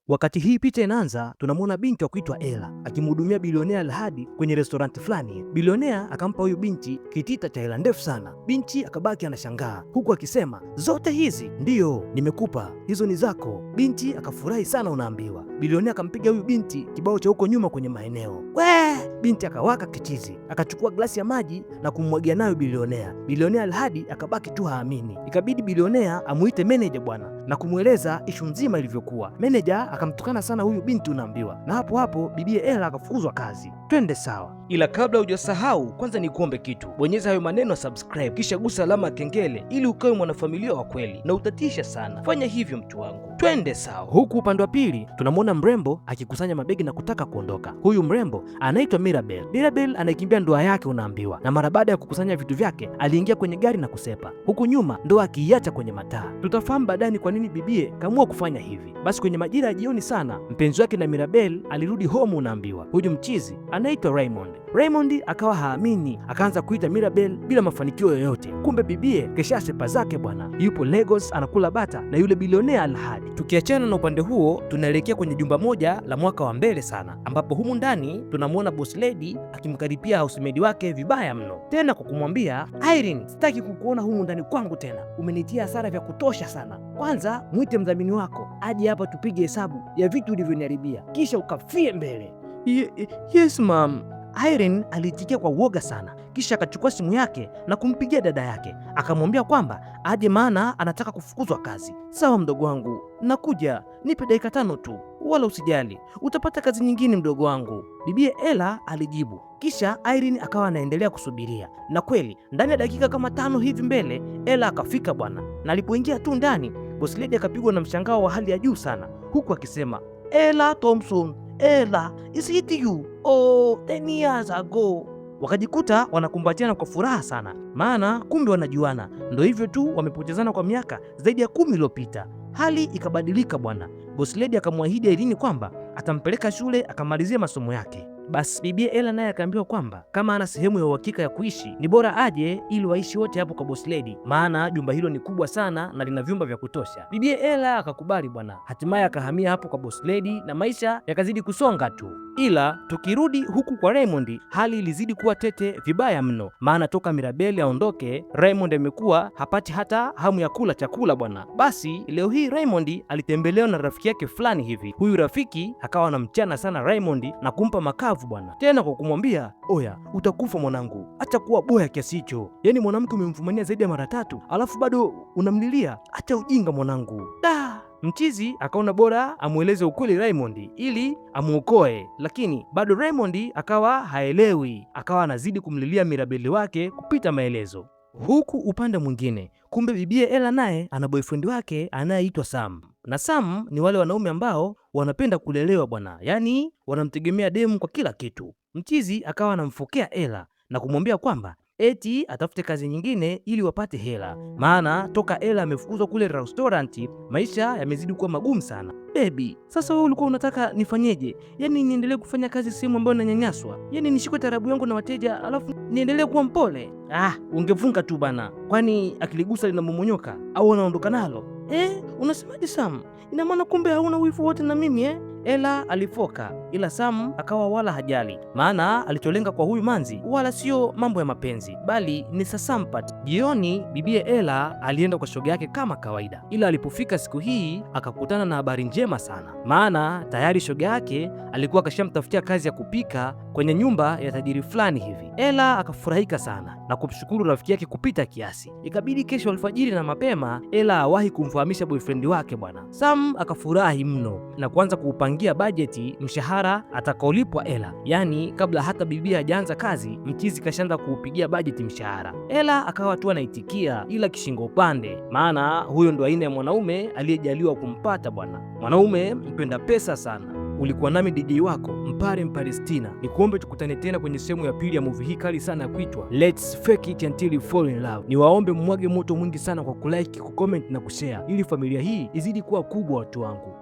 Wakati hii picha inaanza, tunamwona binti wa kuitwa Ella akimhudumia bilionea Al-Hadi kwenye restaurant fulani. Bilionea akampa huyu binti kitita cha hela ndefu sana. Binti akabaki anashangaa huku akisema, zote hizi? Ndiyo, nimekupa, hizo ni zako. Binti akafurahi sana, unaambiwa. Bilionea akampiga huyu binti kibao cha huko nyuma kwenye maeneo. Binti akawaka kichizi, akachukua glasi ya maji na kummwagia nayo bilionea. Bilionea Al-Hadi akabaki tu haamini. Ikabidi bilionea amuite meneja bwana na kumweleza ishu nzima ilivyokuwa. Meneja akamtukana sana huyu binti, unaambiwa, na hapo hapo bibie Ella akafukuzwa kazi. Twende sawa. Ila kabla hujasahau, kwanza ni kuombe kitu, bonyeza hayo maneno subscribe, kisha gusa alama ya kengele ili ukawe mwanafamilia wa kweli, na utatisha sana. Fanya hivyo mtu wangu. Twende sawa. Huku upande wa pili tunamwona mrembo akikusanya mabegi na kutaka kuondoka. Huyu mrembo anaitwa Mirabel. Mirabel anaikimbia ndoa yake, unaambiwa, na mara baada ya kukusanya vitu vyake aliingia kwenye gari na kusepa, huku nyuma ndoa akiiacha kwenye mataa. Tutafahamu baadaye kwa nini bibie kaamua kufanya hivi. Basi kwenye majira ya jioni sana, mpenzi wake na Mirabel alirudi home, unaambiwa. Huyu mchizi anaitwa Raymond. Raymond akawa haamini, akaanza kuita Mirabel bila mafanikio yoyote. Kumbe bibie kesha sepa zake bwana, yupo Lagos anakula bata na yule bilionea Al-Hadi. Tukiachana na upande huo, tunaelekea kwenye jumba moja la mwaka wa mbele sana, ambapo humu ndani tunamwona boss lady akimkaribia housemaid wake vibaya mno, tena kwa kumwambia, Irene, sitaki kukuona humu ndani kwangu tena, umenitia hasara vya kutosha sana. Kwanza mwite mdhamini wako aje hapa tupige hesabu ya vitu ulivyoniharibia, kisha ukafie mbele. Yes ma'am. Irene aliitikia kwa uoga sana, kisha akachukua simu yake na kumpigia dada yake, akamwambia kwamba aje maana anataka kufukuzwa kazi. Sawa mdogo wangu, nakuja, nipe dakika 5 tu, wala usijali, utapata kazi nyingine mdogo wangu, bibie Ella alijibu. Kisha Irene akawa anaendelea kusubiria, na kweli ndani ya dakika kama 5 hivi mbele Ella akafika bwana, na alipoingia tu ndani boss lady akapigwa na mshangao wa hali ya juu sana, huku akisema, Ella Thompson, Ella, is it you? Oh, 10 years ago. Wakajikuta wanakumbatiana kwa furaha sana, maana kumbe wanajuana. Ndo hivyo tu, wamepotezana kwa miaka zaidi ya 10 iliyopita. Hali ikabadilika bwana. Boss lady akamwahidi Irene kwamba atampeleka shule akamalizia masomo yake. Basi bibie Ella naye akaambiwa kwamba kama ana sehemu ya uhakika ya kuishi ni bora aje ili waishi wote hapo kwa boss lady, maana jumba hilo ni kubwa sana na lina vyumba vya kutosha. Bibie Ella akakubali bwana, hatimaye akahamia hapo kwa boss lady na maisha yakazidi kusonga tu. Ila tukirudi huku kwa Raymond, hali ilizidi kuwa tete vibaya mno, maana toka Mirabel aondoke Raymond amekuwa hapati hata hamu ya kula chakula bwana. Basi leo hii Raymond alitembelewa na rafiki yake fulani hivi. Huyu rafiki akawa anamchana sana Raymond na kumpa makavu bwana, tena kwa kumwambia, oya, utakufa mwanangu, acha kuwa boya kiasi hicho. Yaani mwanamke umemfumania zaidi ya mara 3 alafu bado unamlilia, acha ujinga mwanangu. Mchizi akaona bora amweleze ukweli Raymond ili amuokoe, lakini bado Raymond akawa haelewi, akawa anazidi kumlilia Mirabel wake kupita maelezo. Huku upande mwingine, kumbe bibie Ella naye ana boyfriend wake anayeitwa Sam, na Sam ni wale wanaume ambao wanapenda kulelewa bwana, yaani wanamtegemea demu kwa kila kitu. Mchizi akawa anamfokea Ella na kumwambia kwamba eti atafute kazi nyingine ili wapate hela, maana toka Ella amefukuzwa kule restaurant maisha yamezidi kuwa magumu sana. Baby, sasa wewe ulikuwa unataka nifanyeje? Yaani niendelee kufanya kazi sehemu ambayo nanyanyaswa? Yaani nishikwe tarabu yangu na wateja alafu niendelee kuwa mpole? Ungefunga tu bana, kwani akiligusa linamomonyoka au anaondoka nalo? Unasemaje Sam? Ina maana kumbe hauna wivu wote na mimi Ella alifoka, ila Sam akawa wala hajali, maana alicholenga kwa huyu manzi wala sio mambo ya mapenzi, bali ni sasampat. Jioni bibie Ella alienda kwa shoga yake kama kawaida, ila alipofika siku hii akakutana na habari njema sana, maana tayari shoga yake alikuwa akashamtafutia kazi ya kupika kwenye nyumba ya tajiri fulani hivi. Ella akafurahika sana na kumshukuru rafiki yake kupita kiasi. Ikabidi kesho alfajiri na mapema Ella awahi kumfahamisha boyfriend wake bwana. Sam akafurahi mno na kuanza kuupangia bajeti mshahara atakaolipwa Ella, yaani kabla hata bibia hajaanza kazi mchizi kashaanza kuupigia bajeti mshahara. Ella akawa tu anaitikia, ila kishingo upande, maana huyo ndo aina ya mwanaume aliyejaliwa kumpata bwana, mwanaume mpenda pesa sana. Ulikuwa nami DJ wako Mpare Mpalestina, nikuombe tukutane tena kwenye sehemu ya pili ya movie hii kali sana ya kuitwa Let's Fake It Until You Fall in Love. Niwaombe mwage moto mwingi sana kwa kulike, kucomment na kushare ili familia hii izidi kuwa kubwa watu wangu.